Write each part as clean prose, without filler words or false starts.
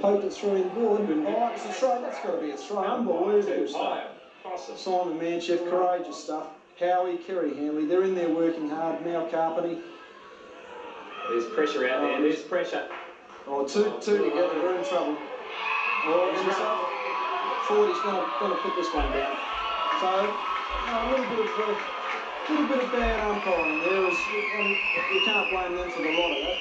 poked it through inboard. Oh, it's a throw. That's got to be a throw. Unbelievable stuff. Simon Manchef, courageous stuff. Howie, Kerry Hanley, they're in there working hard. Mal Carpany. There's pressure out there. There's pressure. Oh, two together. We're in trouble. Oh, and so Fordy's going to put this one down. So a little bit of bad umpiring there. And you can't blame them for the lot of that.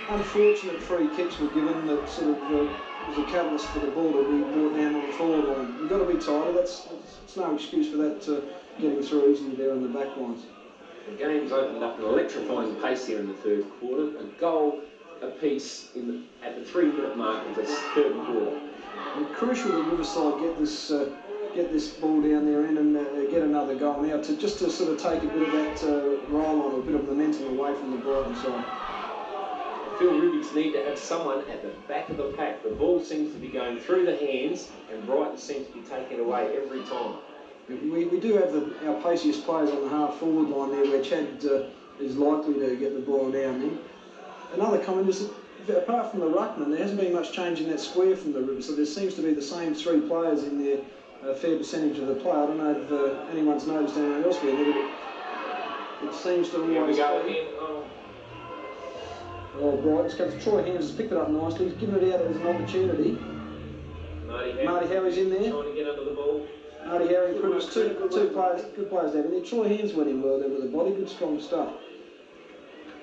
But unfortunate free kicks were given that sort of was a catalyst for the ball to be brought down on the forward line. You've got to be tighter. It's no excuse for that getting through easily there in the back lines. The game's opened up an electrifying pace here in the third quarter. A goal apiece at the 3-minute mark of this third quarter. And crucial that Riverside get this ball down there in and get another goal now to sort of take a bit of that roll on, a bit of momentum away from the Brighton side. Phil Rubies need to have someone at the back of the pack. The ball seems to be going through the hands and Brighton seems to be taken away every time. We do have our paciest players on the half-forward line there where Chad is likely to get the ball down in. Another comment is that apart from the ruckman, there hasn't been much change in that square from the River, so there seems to be the same 3 players in there, a fair percentage of the play. I don't know if anyone's noticed anyone elsewhere, but it seems to always be. Oh, Brighton's comes. Troy Hams has picked it up nicely. He's given it out as an opportunity. Marty Howie's in there. Trying to get under the ball. Marty Howie and Critters, two players, good players there. And Troy Hams went in well there with the body, good strong stuff.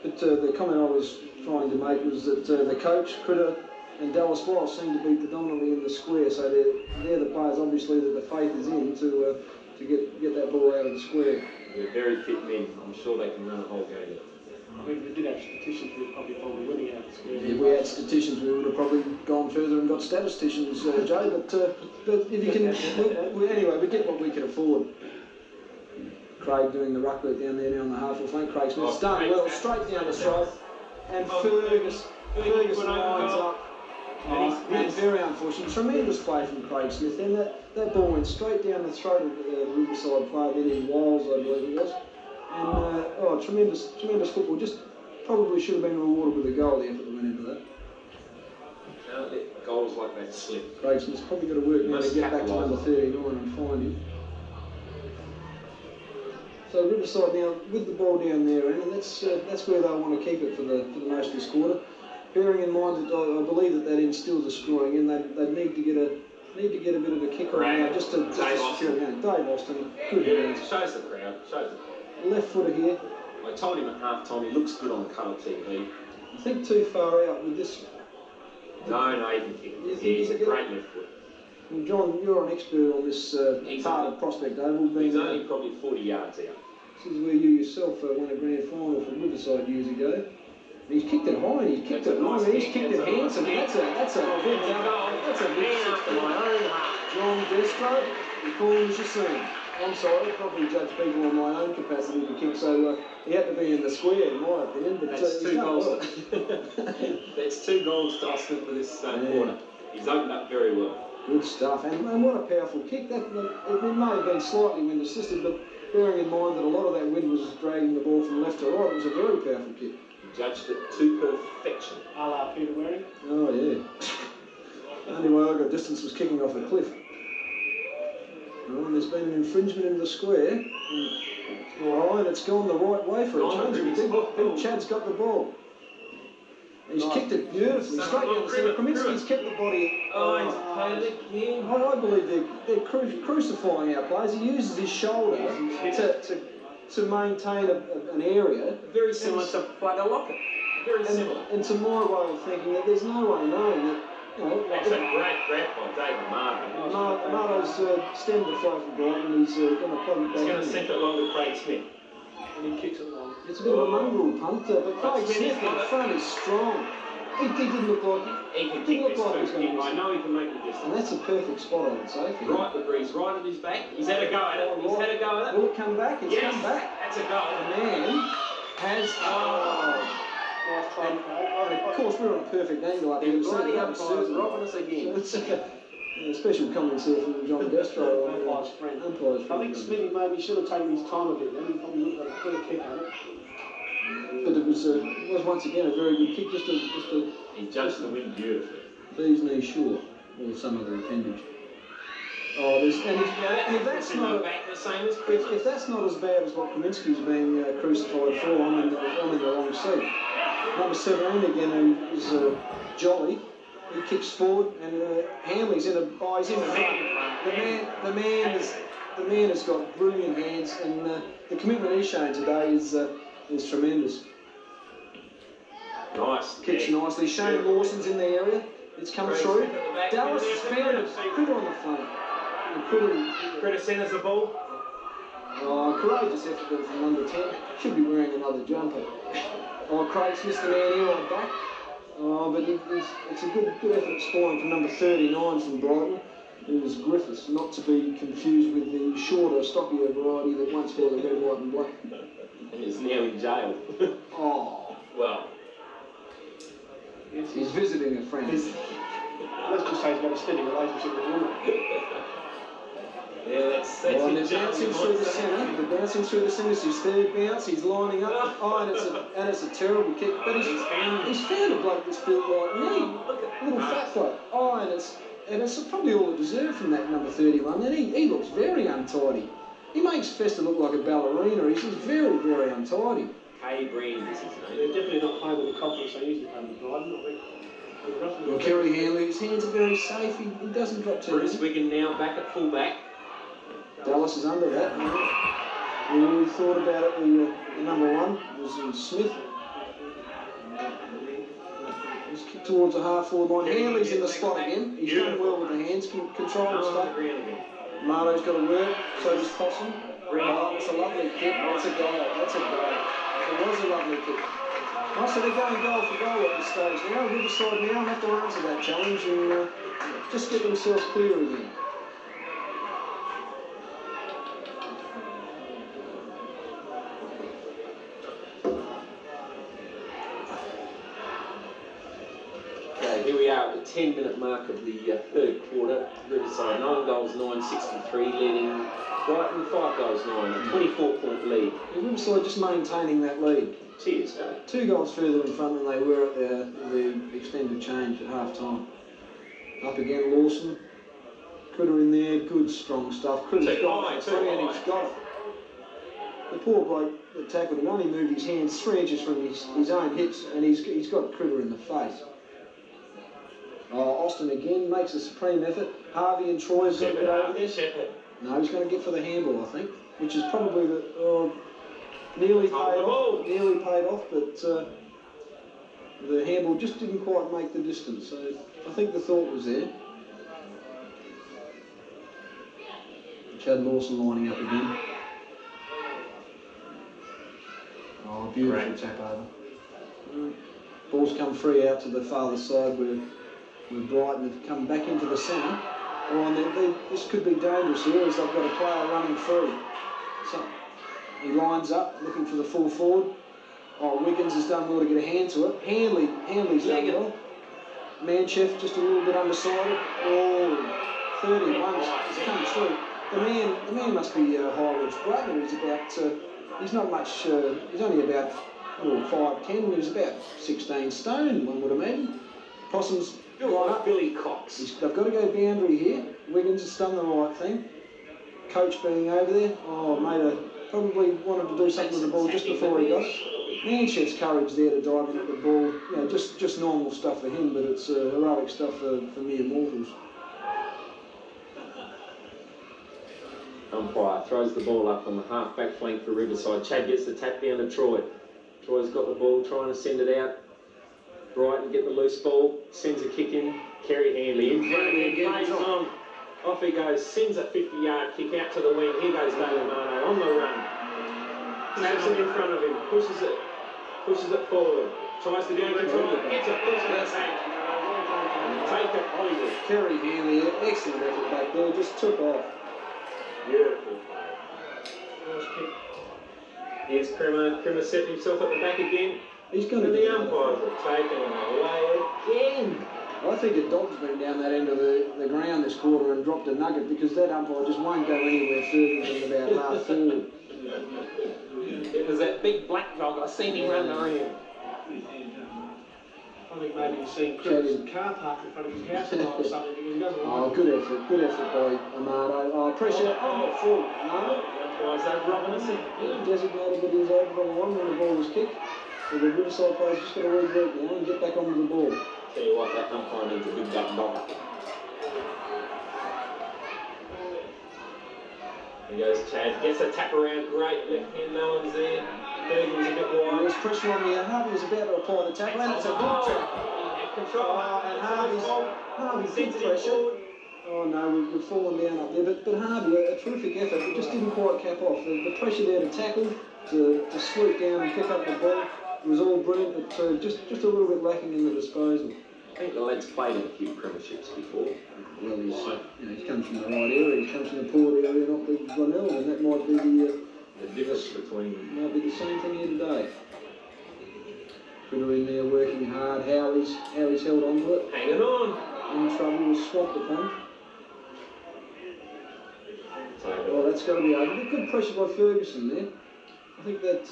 But the comment I was trying to make was that the coach, Critter, and Dallas Wallace seem to be predominantly in the square, so they're the players obviously that the faith is in to get that ball out of the square. They're very fit men. I'm sure they can run a whole game. I mean, if we did have statisticians, we'd probably find winning out of the square. If we had statisticians, we would have probably gone further and got statisticians, Joe. But if you can, anyway, we get what we can afford. Craig doing the ruck work down there now on the half flank. Craig Smith's done well, straight down the throat, and Fergus lines up. And very unfortunate. Tremendous play from Craig Smith. Then that ball went straight down the throat of the Riverside player, Eddie Wiles, I believe it was. And tremendous football. Just probably should have been rewarded with a goal. The effort that went into that. Can't let goals like that slip. Craig Smith's probably got to work now to get back to number 39 and find him. So Riverside now with the ball down there, and that's where they want to keep it for the most of this quarter. Bearing in mind that I believe that instills a scoring in, they need to get a bit of a kick on now just to secure the game. Dave Austin, good hands. Shows the crowd. Left footer here. I told him at half time he looks good on colour TV. I think too far out with this. No, he can kick. He's a great left foot. Well, John, you're an expert on this part of Prospect Oval. He's only probably 40 yards out. This is where you yourself won a grand final from Riverside years ago. He's kicked it high and he's kicked it long. He's kicked it handsome. That's a big six to my own heart. John Destro, you call him as you see him. I'm sorry, I probably judge people on my own capacity to kick, so he had to be in the square in my opinion. But that's 2 goals. Well. That's 2 goals to Austin for this quarter. He's opened up very well. Good stuff, and what a powerful kick. It may have been slightly wind assisted, but bearing in mind that a lot of that wind was dragging the ball from left to right, it was a very powerful kick. He judged it to perfection. A la Peter Waring. Oh yeah. Only way I got distance was kicking off a cliff. Oh, and there's been an infringement in the square. Oh, and it's gone the right way for a change. Big Chad's got the ball. He's kicked it beautifully, straight down the centre. Krominski's kept the body. Oh, he's paid again. I believe they're crucifying our players. He uses his shoulder to maintain an area. Very similar to Bugger Lockett. Very similar. And to my way of thinking, that there's no way knowing that. That's a great grab by David Martin. Marto's stemmed the flow from Brighton. He's going to plug it back. He's going to send it along to Craig Smith. And he kicks it long. It's a bit of a mongrel punt, but Craig Smith in front is strong. He didn't look like he can kick this too. I know he can make the distance. And that's a perfect spot, I would say. Right, the breeze, right at his back. He's had a go at it. He's had a go at it. Will it come back? It's come back. That's a go. The man has. And of course, we're on a perfect angle up here. The umpires robbing us again. Special comments here from John Destro. Umpire's friend. I think Smithy maybe should have taken his time a bit. Then he probably looked at a clear kick at it. But it was once again a very good kick. Just a he judged the wind beautifully. Bee's knee short, or some other appendage. Oh, there's, and if that's not back the same as if that's not as bad as what Kaminsky's being crucified for, I'm in the wrong seat. Number 17 again, who is Jolly. He kicks forward, and Hanley's in a he's in the front. The man has got brilliant hands, and the commitment he's shown today is tremendous. Nice. Kicks nicely. Shane Lawson's in the area. It's come through. Dallas has found it. Critter on the front. Critter centres the ball. Oh, courageous effort from number 10. Should be wearing another jumper. Oh, Craig's missed the man here on back. Oh, but it's a good effort spawning from number 39 from Brighton. It was Griffiths, not to be confused with the shorter, stockier variety that once wore the red, white and black. And is now in jail. Oh. Well. He's visiting a friend. Let's just say he's got a steady relationship with women. Yeah, that's and they're bouncing through the centre. They're bouncing through the centre. It's his third bounce. He's lining up. Oh, and it's a terrible kick. But he's found a bloke that's built like me. Little fat bloke. Oh, and it's probably all it deserved from that number 31. And he looks very untidy. He makes Festa look like a ballerina. He's very, very untidy. Kay Brand is his name. They're definitely not playing with the confidence they usually play with Brighton. Well, Kerry Hanley, his hands are very safe. He doesn't drop too Bruce Wiggin now back at full back. Dallas is under that. We really thought about it. The number 1 was Smith. He's kicked towards the half-forward line. Hanley's in the spot again. He's done well with the hands, control and stuff. Marto's got to work, so does Possum. Oh, it's a lovely kick. That's a goal. That's a goal. It was a lovely kick. Oh, so they're going goal for goal at this stage now. Riverside now have to answer that challenge and just get themselves clear again. Here we are at the 10-minute mark of the third quarter. Riverside 9 goals, 963, leading Brighton 5 goals, 9, a 24-point lead. And Riverside just maintaining that lead. Cheers, 2 goals further in front than they were at the extended change at half-time. Up again, Lawson. Critter in there, good strong stuff. Critter's got it for 3 and he's got it. The poor bloke that tackled him only moved his hands 3 inches from his own hips, and he's got Critter in the face. Oh, Austin again makes a supreme effort. Harvey and Troy's got to get over this. No, he's going to get for the handball, I think, which is probably nearly paid off, but the handball just didn't quite make the distance. So I think the thought was there. Chad Lawson lining up again. Oh, beautiful tap over. Ball's come free out to the farther side where Brighton have come back into the centre. Oh, and this could be dangerous here as they've got a player running through. So he lines up, looking for the full forward. Oh, Wiggins has done well to get a hand to it. Hanley's done well. Manchef just a little bit undecided. Oh, 31 has come through. The man must be high-ridge brother. He's not much, he's only about 5'10", he's about 16 stone, one would imagine. Possum's Billy Cox. They've got to go boundary here. Wiggins has done the right thing. Coach being over there, probably wanted to do something with the ball just before he got it. Manchef's courage there to dive into the ball, just normal stuff for him, but it's heroic stuff for mere mortals. Umpire throws the ball up on the half-back flank for Riverside. Chad gets the tap down to Troy. Troy's got the ball, trying to send it out. Brighton get the loose ball, sends a kick in. Kerry Hanley in front of him, plays on. Off he goes, sends a 50-yard kick out to the wing. Here goes David Marno on the run. Snaps it in front of him, pushes it forward. Tries to gain control, gets a push and a back. Take it, Hollywood. Kerry Hanley, excellent effort back there, just took off. Beautiful. Here's Krimmer setting himself at the back again. He's going to the umpires are taking him away again. I think a dog's been down that end of the ground this quarter and dropped a nugget because that umpire just won't go anywhere further than about half forward. It was that big black dog. I seen him run around. think maybe he's seen Chris' car parked in front of his house tonight or something. He doesn't Oh, good effort by Amado. Oh, pressure. Oh, full. No. Otherwise they're rubbing us in. Designated, but he was over the line when the ball was kicked. So the Riverside players just got to regroup now and get back onto the ball. Tell you what, that umpire needs a big duck dog. Here goes Chad, gets a tap around, great left hand, no one's there. Bergen's a bit wide. There's pressure on here. Harvey was about to apply the tackle, and it's a good tackle. Control. And Harvey's good pressure. Oh no, we've fallen down up there, but Harvey, a terrific effort, but just didn't quite cap off. The pressure there to tackle, to swoop down and pick up the ball, it was all brilliant, but just a little bit lacking in the disposal. I think the lad's played in a few premierships before. Well, he's come from the right area, he's come from the Port area, not the Glenelg, and that might be the difference between... Might be the same thing here today. Critter in there working hard, Howie's held on to it. Hanging on. In trouble, was swamped upon. Well, that's got to be over. Good pressure by Ferguson there. I think that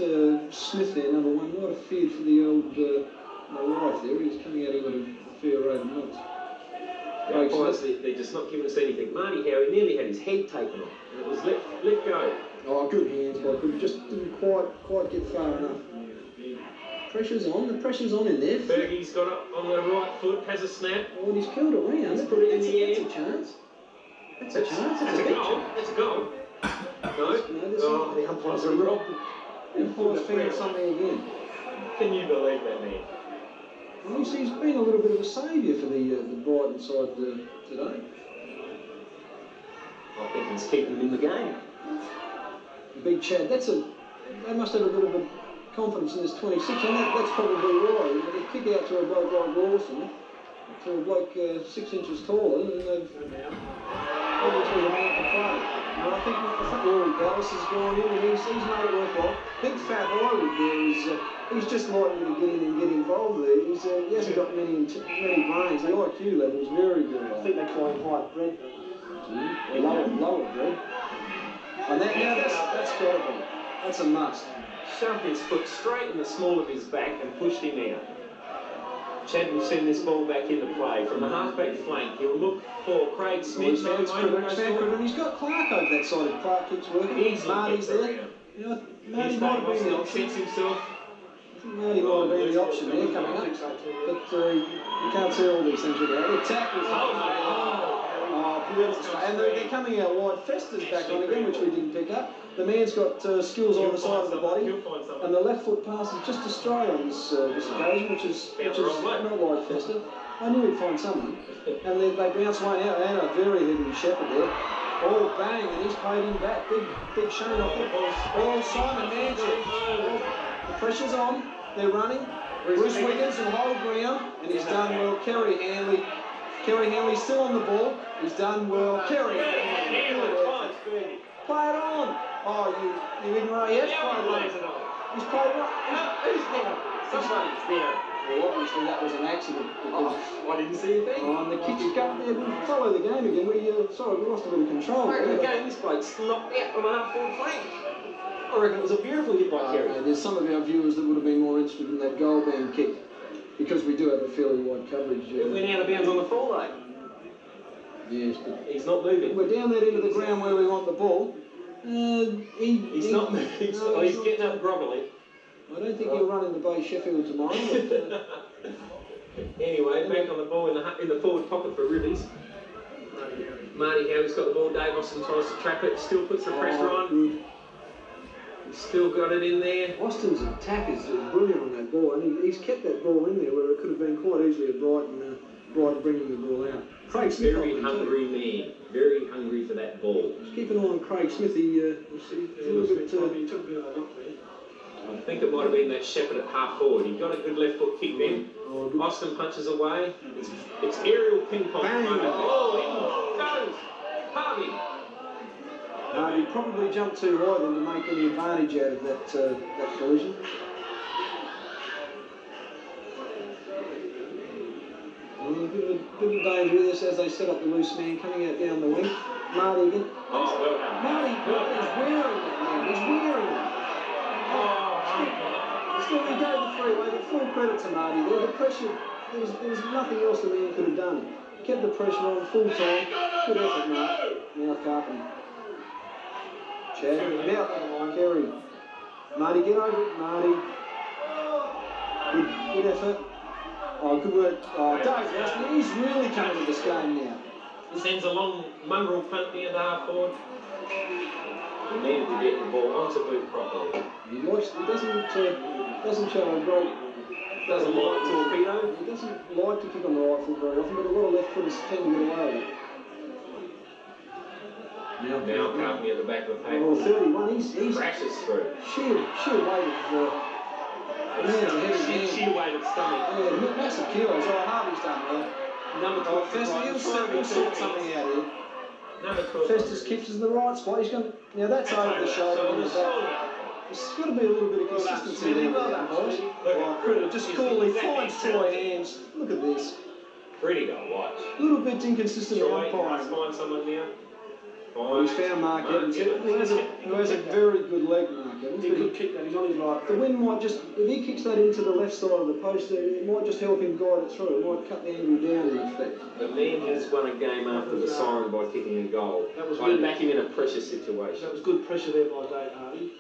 Smith there, number one, might have feared for the old life there. He's coming out with a fair rate of knots. They're just not giving us anything. Marty Howie nearly had his head taken off. And it was let go. Oh, good hands by Critter. Just didn't quite get far enough. Pressure's on. The pressure's on in there. Fergie's got up on the right foot, has a snap. Oh, he's killed it round. He's put it in the air. That's a chance. That's a chance. That's a goal. That's a goal. No, the umpires are wrong. The umpire's found something again. Can you believe that, man? Well, he's been a little bit of a saviour for the Brighton side today. I think he's keeping them in the game. The big Chad. They must have a bit of a confidence in this 26, and that's probably why. They kick out to a bloke like Lawson, to a bloke 6 inches taller, and they've obviously the man to play. And I think Rory Dallas has gone in, and he's made it worthwhile. Big fat Hollywood there he's just likely to get in and get involved there. He hasn't got many brains. The IQ level is very good. I think they call him high bred. Lower bred. And that's got to be. That's a must. Shoved his foot straight in the small of his back and pushed him out. Chad will send this ball back into play from the half-back flank. He'll look for Craig Smith. He's got Clark over that side. If Clark keeps working, Marty's there. You know, Marty might have been the option. Himself. Marty might have been the option there coming up. But you can't see all these things without it. Tackle. Beautiful. And they're coming out wide. Fester's back on again, which we didn't pick up. The man's got skills on the side of the body, and the left foot pass is just astray on this occasion, which is not like Fester. I knew he'd find someone, and they bounce one out, and a very heavy shepherd there. Oh, bang, and he's paid him back. Big shame off the ball. Oh, Simon Manchester. The pressure's on. They're running. Bruce Wiggins will hold ground, and he's done well. Kerry Hanley's still on the ball. He's done well. Kerry Hanley. Play it on. Oh, you ignorant. Yes, play it on. He's played right. Who's there? Somebody's there. Well, obviously that was an accident. I didn't see a thing. Oh, and the kick's cut there. We follow the game again. We lost a bit of control. Again, this bloke's knocked out from a half-forward flank. I reckon it was a beautiful hit by Kerry. There's some of our viewers that would have been more interested in that goal being kicked, because we do have a fairly wide coverage. It went out of bounds on the full leg. Yes, but he's not moving. We're down that into the ground where we want the ball. He's not moving. He's getting up groggily. I don't think he'll run into Bay Sheffield tomorrow. But, anyway, back on the ball in the forward pocket for Rivers. Marty Howie's got the ball. Dave Austin tries to trap it. Still puts the pressure on. He's still got it in there. Austin's attack is brilliant on that ball, and he's kept that ball in there where it could have been quite easily a Brighton bringing the ball out. Craig Smith, very hungry man, very hungry for that ball. Just keep an eye on Craig Smith. He's a little bit. He took a bit of a knock there. I think it might have been that Shepherd at half forward. He got a good left foot kick then. Austin punches away. It's aerial ping pong. Oh, in goes Harvey. He probably jumped too high then to make any advantage out of that collision. A bit of danger with this as they set up the loose man coming out down the wing. Marty again. Oh, well done. Marty is wearing that man. He's wearing it. Still, he gave the freeway, but full credit to Marty there. The there was nothing else the man could have done. He kept the pressure on full time. Good effort, Mark. Now Carpenter. Chad, now Kerry. Marty, get over it, Marty. Good effort. Oh, good work. Oh, Dave Ashby, he's really coming to this game now. He sends a long mongrel punt near the half forward. He needed to get the ball onto boot properly. He doesn't show a great. Doesn't like torpedo. He doesn't like to kick on the right foot very often, but a lot of left footers tend to get away with it. Now Carpenter at the back of the paper. Oh, 31, he's crashes through. sheer weight of Sheer weight of stomach. yeah, massive kilos. Oh, Harvey's done well. Number 12. Festus, he'll sort something out here. Number 12. Festus kicks us in the right spot. He's going. Now that's over the shoulder on the back. There's got to be a little bit of consistency there, boys. Just coolly finds Troy hands. Look at this. Pretty to watch. A little bit inconsistent Troy, umpiring. find someone now. He's found Mark Evans, who has a very good leg, Mark Evans. He could kick that, he's on his right. The wind might just, if he kicks that into the left side of the post, it might just help him guide it through. It might cut the angle down in effect. The man has won a game after the siren by kicking a goal. That was I'd good. back him in a pressure situation. That was good pressure there by Dave Hardy.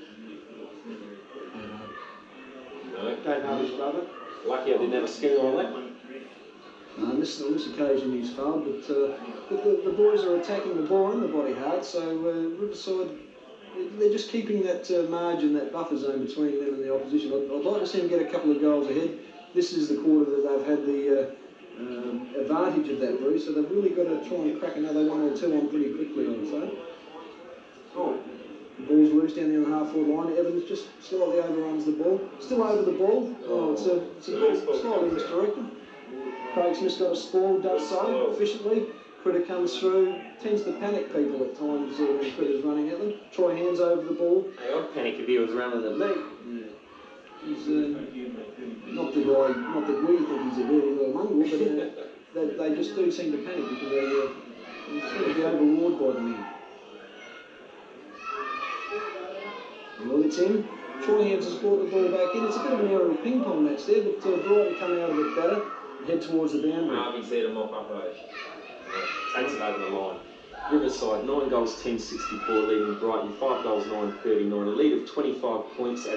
No. Dave Hardy's brother. Lucky I didn't have a skinner on that one. On this occasion he's fouled, but the boys are attacking the ball in the body hard, so Riverside, they're just keeping that margin, that buffer zone between them and the opposition. I'd like to see them get a couple of goals ahead. This is the quarter that they've had the advantage of that, Bruce, so they've really got to try and crack another one or two on pretty quickly, I'd say. Oh, the ball's loose down there on the half-forward line. Evans just slightly overruns the ball. Still over the ball. Oh, it's a ball slightly misdirected. Craig Smith's got a spoil, does so efficiently. Critter comes through, tends to panic people at times when Critter's running at them. Troy hands over the ball. Hey, I'd panic if he was running at me. Yeah. He's not the guy, not that we think he's a dirty little mongrel, but they just do seem to panic because they seem to be overawed by the man. Well, it's in. Troy hands has brought the ball back in. It's a bit of an aerial ping pong match there, but Brighton coming out a bit better. Head towards the boundary. Harvey's there to mop up those. Takes it over the line. Riverside, 9 goals, 10-64, leading Brighton, 5 goals, 9-39, a lead of 25 points.